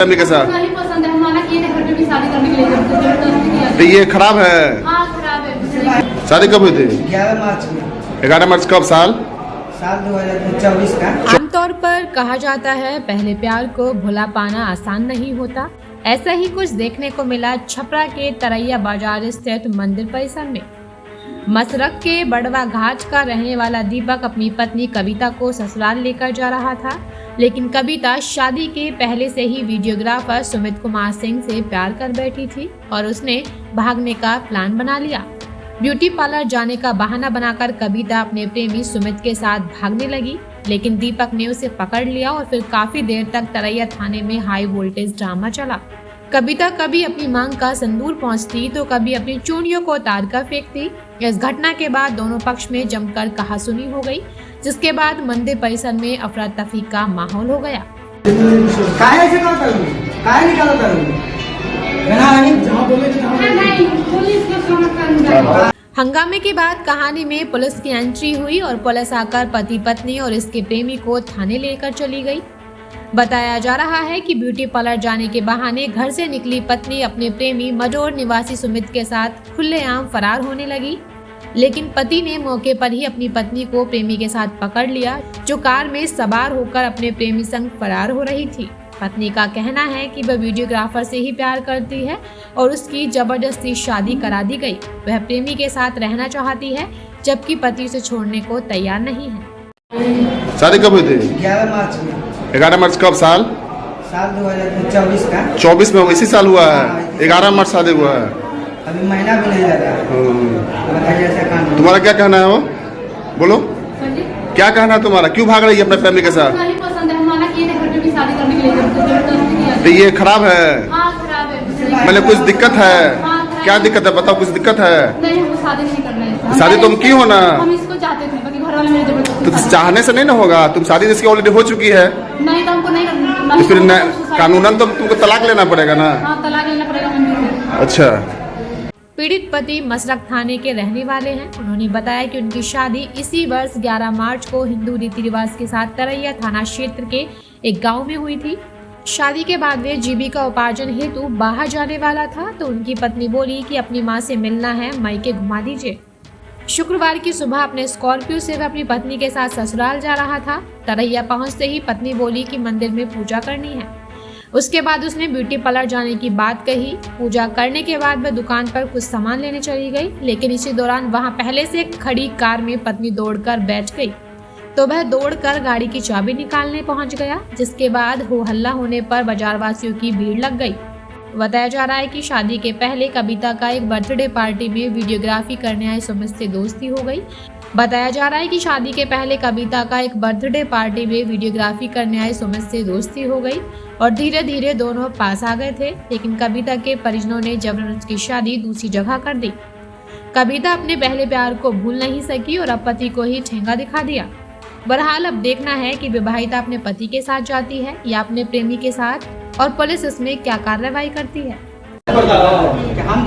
Family के साथ नहीं पसंद है, हमारा किए थे घर पे भी शादी करने के लिए जबरदस्ती किया। तो ये खराब है। हाँ खराब है। शादी कब हुई थी? 11 मार्च में। 11 मार्च कब? साल 2024 का। आमतौर पर कहा जाता है पहले प्यार को भुला पाना आसान नहीं होता। ऐसा ही कुछ देखने को मिला छपरा के तरैया बाजार स्थित मंदिर परिसर में। मसरक के बड़वा घाट का रहने वाला दीपक अपनी पत्नी कविता को ससुराल लेकर जा रहा था, लेकिन कविता शादी के पहले से ही वीडियोग्राफर सुमित कुमार सिंह से प्यार कर बैठी थी और उसने भागने का प्लान बना लिया। ब्यूटी पार्लर जाने का बहाना बनाकर कविता अपने प्रेमी सुमित के साथ भागने लगी, लेकिन दीपक ने उसे पकड़ लिया और फिर काफी देर तक तरैया थाने में हाई वोल्टेज ड्रामा चला। कविता कभी अपनी मांग का संदूर पहुंचती तो कभी अपनी चूड़ियों को उतार कर फेंकती। इस घटना के बाद दोनों पक्ष में जमकर कहासुनी हो गई, जिसके बाद मंदिर परिसर में अफरा तफरी का माहौल हो गया। हंगामे के बाद कहानी में पुलिस की एंट्री हुई और पुलिस आकर पति पत्नी और इसके प्रेमी को थाने लेकर चली गई। बताया जा रहा है कि ब्यूटी पार्लर जाने के बहाने घर से निकली पत्नी अपने प्रेमी मजोर निवासी सुमित के साथ खुलेआम फरार होने लगी, लेकिन पति ने मौके पर ही अपनी पत्नी को प्रेमी के साथ पकड़ लिया, जो कार में सवार होकर अपने प्रेमी संग फरार हो रही थी। पत्नी का कहना है कि वह वीडियोग्राफर से ही प्यार करती है और उसकी जबरदस्ती शादी करा दी गई। वह प्रेमी के साथ रहना चाहती है, जबकि पति उसे छोड़ने को तैयार नहीं है। शादी कब हुई थी? 11 मार्च में। 11 मार्च कब? साल 2024 का। 24 में इसी साल हुआ है। 11 मार्च शादी हुआ है। अभी महीना भी नहीं लगा। बताइए ऐसा काम। तुम्हारा क्या कहना है? वो बोलो, क्या कहना है तुम्हारा? क्यों भाग रही है अपने फैमिली के साथ? नहीं पसंद है, हमारा किए थे घर पे भी शादी करने के लिए जबरदस्ती किया। तो ये खराब है। हाँ खराब है। मैंने कुछ दिक्कत है? हाँ, खराब क्या दिक्कत है बताओ, कुछ दिक्कत है? नहीं, हमको शादी नहीं करना है। शादी तुम की हो ना? हम इसको चाहते थे, बाकी घर वाले मेरे जबरदस्ती। तो चाहने से नहीं ना होगा। तुम शादी इसकी ऑलरेडी हो चुकी है, नहीं तो हमको नहीं करना। तो फिर कानूनन तो तुमको तलाक लेना पड़ेगा ना। हाँ तलाक लेना पड़ेगा मंजूर। अच्छा। पीड़ित पति मसरक थाने के रहने वाले हैं। उन्होंने बताया कि उनकी शादी इसी वर्ष 11 मार्च को हिंदू रीति रिवाज के साथ तरैया थाना क्षेत्र के एक गांव में हुई थी। शादी के बाद वे जीविका उपार्जन हेतु बाहर जाने वाला था, तो उनकी पत्नी बोली कि अपनी मां से मिलना है, मायके घुमा दीजिए। शुक्रवार की सुबह अपने स्कॉर्पियो से वह अपनी पत्नी के साथ ससुराल जा रहा था। तरैया पहुंचते ही पत्नी बोली कि मंदिर में पूजा करनी है। उसके बाद उसने ब्यूटी पार्लर जाने की बात कही। पूजा करने के बाद वह दुकान पर कुछ सामान लेने चली गई, लेकिन इसी दौरान वहां पहले से खड़ी कार में पत्नी दौड़कर बैठ गई, तो वह दौड़कर गाड़ी की चाबी निकालने पहुंच गया, जिसके बाद हो हल्ला होने पर बाजारवासियों की भीड़ लग गई। बताया जा रहा है कि शादी के पहले कविता का एक बर्थडे पार्टी में वीडियोग्राफी करने आए सुमित से दोस्ती हो गई। बताया जा रहा है कि शादी के पहले कविता का एक बर्थडे पार्टी में वीडियोग्राफी करने आए सुमित से दोस्ती हो गई और धीरे धीरे दोनों पास आ गए थे, लेकिन कविता के परिजनों ने जबरन उसकी शादी दूसरी जगह कर दी। कविता अपने पहले प्यार को भूल नहीं सकी और अब पति को ही ठेंगा दिखा दिया। बहरहाल अब देखना है कि विवाहिता अपने पति के साथ जाती है या अपने प्रेमी के साथ, और पुलिस इसमें क्या कार्रवाई करती है। हम